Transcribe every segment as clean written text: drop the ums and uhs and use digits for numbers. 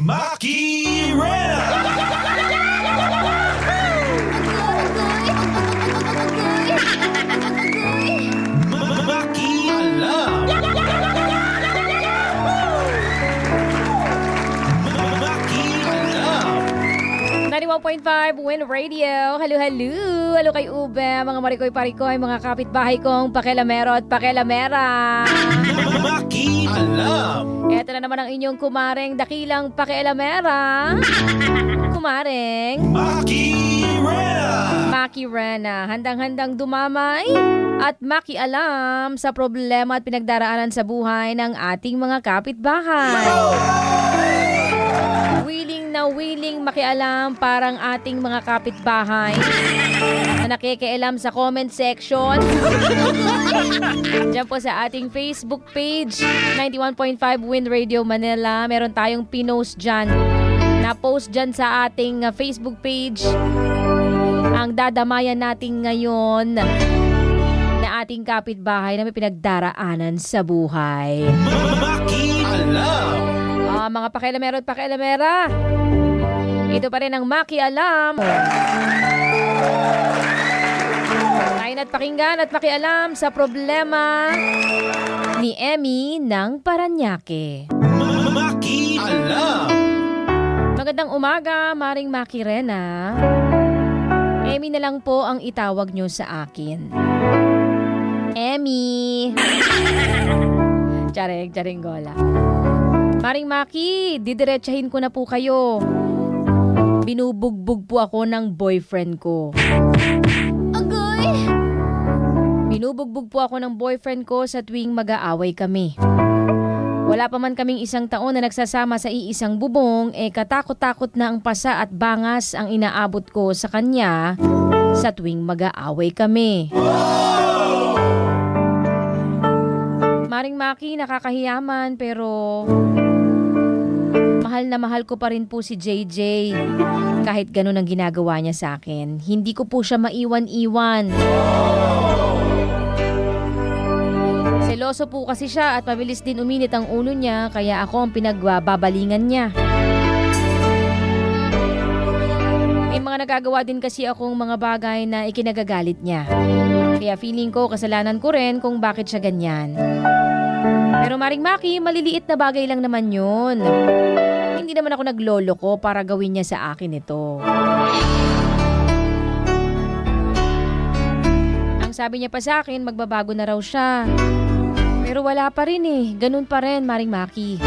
Maki Rena! Maki Alam! Maki Alam! 91.5 Win Radio. Halo, halo. Halo kay Ube, mga marikoy-parikoy, mga kapitbahay kong pakilamero at pakilamera. Maki Alam! Ito na naman ang inyong kumareng dakilang pakialamera. Kumareng Maki Rena! Maki Rena. Handang-handang dumamay at makialam sa problema at pinagdaraanan sa buhay ng ating mga kapitbahay. Willing na willing makialam parang ating mga kapitbahay na nakikialam sa comment section. Diyan po sa ating Facebook page, 91.5 Win Radio Manila. Meron tayong pinost dyan. Na-post dyan sa ating Facebook page ang dadamayan natin ngayon na ating kapitbahay na may pinagdaraanan sa buhay. Maki Alam! Mga pakialamero at pakialamera, ito pa rin ang makialam. Kain at pakinggan at makialam sa problema ni Emmy ng Paranaque. Maki Alam! Magandang umaga, Maring Maki Rena. Emmy na lang po ang itawag nyo sa akin. Emmy! Charing gola. Maring Maki, didiretsahin ko na po kayo. Binubugbog po ako ng boyfriend ko. Agoy! Binubugbog po ako ng boyfriend ko sa tuwing mag-aaway kami. Wala pa man kaming isang taon na nagsasama sa iisang bubong, katakot-takot na ang pasa at bangas ang inaabot ko sa kanya sa tuwing mag-aaway kami. Maring Maki, nakakahiyaman pero mahal na mahal ko pa rin po si JJ. Kahit ganun ang ginagawa niya sa akin, hindi ko po siya maiwan-iwan. Seloso po kasi siya at mabilis din uminit ang ulo niya, kaya ako ang pinagbabalingan niya. May mga nagagawa din kasi akong mga bagay na ikinagagalit niya. Kaya feeling ko kasalanan ko rin kung bakit siya ganyan. Pero Maring Maki, maliliit na bagay lang naman yun. Hindi naman ako naglolo ko para gawin niya sa akin ito. Ang sabi niya pa sa akin, magbabago na raw siya. Pero wala pa rin ganun pa rin, Maring Maki.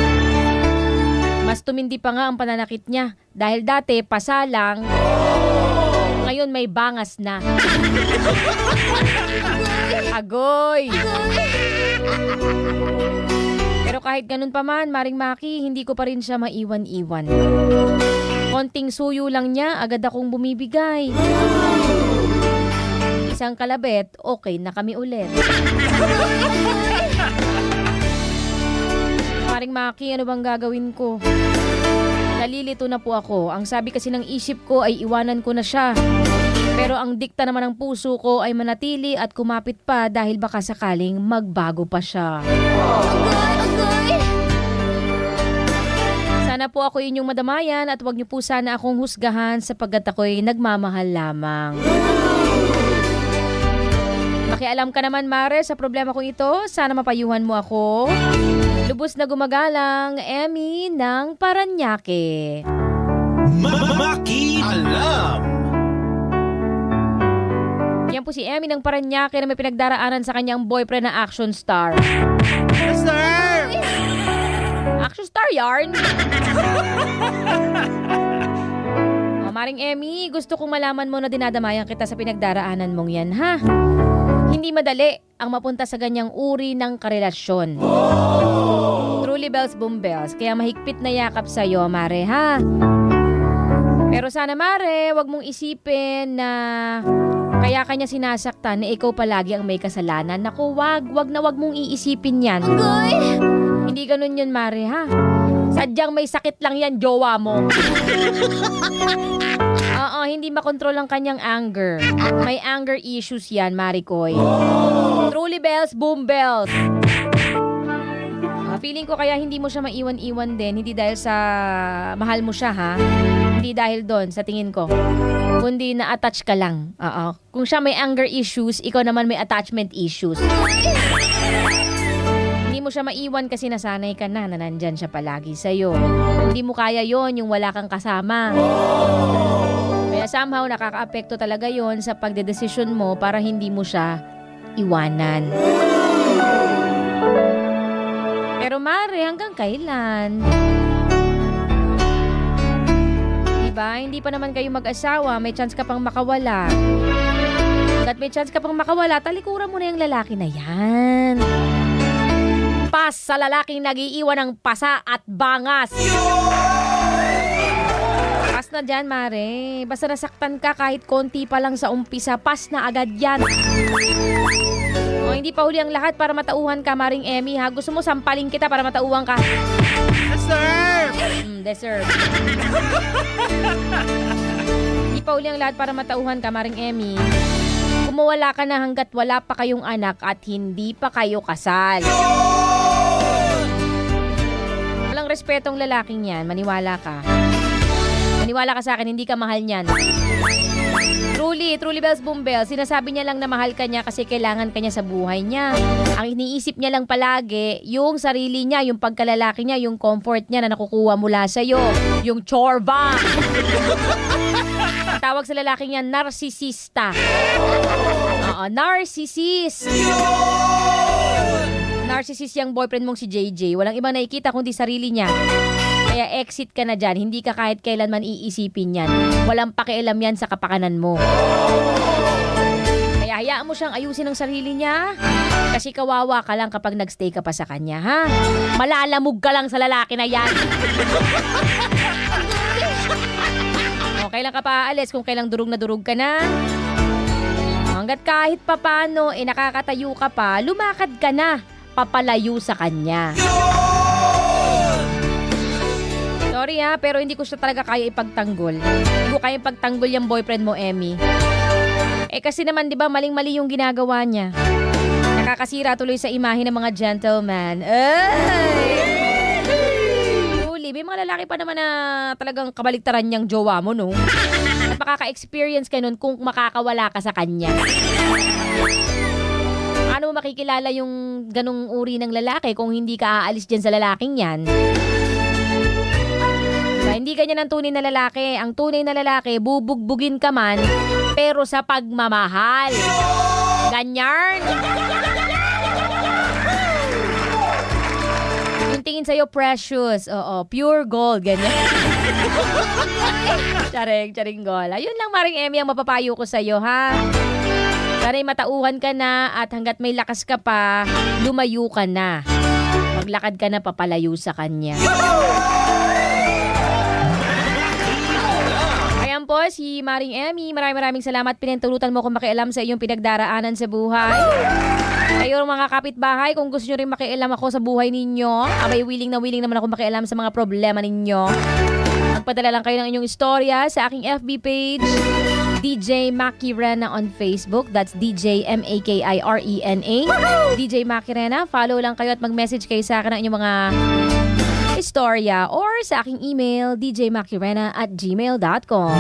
Mas tumindi pa nga ang pananakit niya. Dahil dati, pasa lang. Ngayon may bangas na. Agoy! Pero kahit ganun pa man, Maring Maki, hindi ko pa rin siya maiwan-iwan. Konting suyo lang niya, agad akong bumibigay. Isang kalabet, okay na kami ulit. Maring Maki, ano bang gagawin ko? Nalilito na po ako. Ang sabi kasi ng isip ko ay iwanan ko na siya. Pero ang dikta naman ng puso ko ay manatili at kumapit pa dahil baka sakaling magbago pa siya. Sana po ako inyong madamayan at wag niyo po sana akong husgahan sapagkat ako'y nagmamahal lamang. Makialam ka naman, Mare, sa problema kong ito. Sana mapayuhan mo ako. Lubos na gumagalang, Emmy ng Paranaque. Maki Alam! Yan po si Emmy ng Paranaque na may pinagdaraanan sa kanyang boyfriend na action star. Yes, sir! Action star yarn? Maring Emmy, gusto kong malaman mo na dinadamayan kita sa pinagdaraanan mong yan, ha? Hindi madali ang mapunta sa ganyang uri ng karelasyon. Truly bells, boom bells. Kaya mahigpit na yakap sa'yo, Mare, ha? Pero sana, Mare, wag mong isipin na kaya kanya sinasaktan na ikaw palagi ang may kasalanan. Naku, wag mong iisipin yan. Hindi ganun yun, Mare, ha? Sadyang may sakit lang yan, jowa mo. Oo, hindi makontrol ang kanyang anger. May anger issues yan, Marikoy. Truly bells, boom bells. Feeling ko kaya hindi mo siya maiwan-iwan din, hindi dahil sa mahal mo siya ha. Hindi dahil doon sa tingin ko. Kundi na-attach ka lang. Oo. Kung siya may anger issues, ikaw naman may attachment issues. Hindi mo siya maiwan kasi nasanay ka na nandyan siya palagi sa'yo. Hindi mo kaya yon yung wala kang kasama. Kaya somehow nakaka-apekto talaga yon sa pagdedesisyon mo para hindi mo siya iwanan. Pero Mare, hanggang kailan? Diba? Hindi pa naman kayo mag-asawa, may chance ka pang makawala. At may chance ka pang makawala, talikuran mo na yung lalaki na yan. Pas sa lalaking nag-iiwan ng pasa at bangas. Pas na dyan, Mare. Basta nasaktan ka kahit konti pa lang sa umpisa, pas na agad yan. O, hindi pa huli ang lahat para matauhan ka, Maring Emmy, ha? Gusto mo sampalin kita para matauhan ka? Deserve! Deserve. Hindi pa huli ang lahat para matauhan ka, Maring Emmy. Kumawala ka na hanggat wala pa kayong anak at hindi pa kayo kasal. Walang respetong lalaking yan, maniwala ka. Maniwala ka sa akin, hindi ka mahal niyan. Truly bells boom bells, sinasabi niya lang na mahal ka niya kasi kailangan ka niya sa buhay niya. Ang iniisip niya lang palagi, yung sarili niya, yung pagkalalaki niya, yung comfort niya na nakukuha mula sa'yo. Yung chorba. Tawag sa lalaking niya, narsisista. Oo, narcissist. Narcissist yung boyfriend mong si JJ. Walang ibang nakikita kundi sarili niya. Kaya exit ka na dyan. Hindi ka kahit kailanman iisipin yan. Walang pakialam yan sa kapakanan mo. Kaya hayaan mo siyang ayusin ang sarili niya. Kasi kawawa ka lang kapag nagstay ka pa sa kanya, ha? Malalamog ka lang sa lalaki na yan. O, kailan ka pa aalis? Kung kailang durug na durug ka na? Hanggat kahit papano, nakakatayo ka pa, lumakad ka na. Papalayo sa kanya. Sorry ha, pero hindi ko siya talaga kaya ipagtanggol. Hindi ko kaya ipagtanggol yung boyfriend mo, Emmy. Kasi naman, di ba, maling-mali yung ginagawa niya. Nakakasira tuloy sa imahe ng mga gentleman. Truly, may mga lalaki pa naman na talagang kabaliktaran niyang jowa mo, no? At makaka-experience ka nun kung makakawala ka sa kanya. Ano mo makikilala yung ganung uri ng lalaki kung hindi ka aalis dyan sa lalaking yan? Hindi ganyan ang tunay na lalaki. Ang tunay na lalaki, bubugbugin ka man, pero sa pagmamahal. Ganyan. Yung tingin sa'yo, precious. Oo, pure gold. Ganyan. Charing gola. Yun lang, Maring Emmy, ang mapapayo ko sa'yo, ha? Sana'y matauhan ka na at hanggat may lakas ka pa, lumayo ka na. Maglakad ka na papalayo sa kanya. Ayan po, si Maring Emmy. Maraming salamat. Pinintulutan mo kung makialam sa iyong pinagdaraanan sa buhay. Kayo mga kapitbahay, kung gusto nyo rin makialam ako sa buhay ninyo, abay willing naman ako makialam sa mga problema ninyo. Magpadala lang kayo ng inyong istorya sa aking FB page, DJ Maki Rena on Facebook. That's DJ MAKIRENA. DJ Maki Rena. Follow lang kayo at mag-message kayo sa akin ng inyong mga istorya or sa aking email, djmakirena@gmail.com.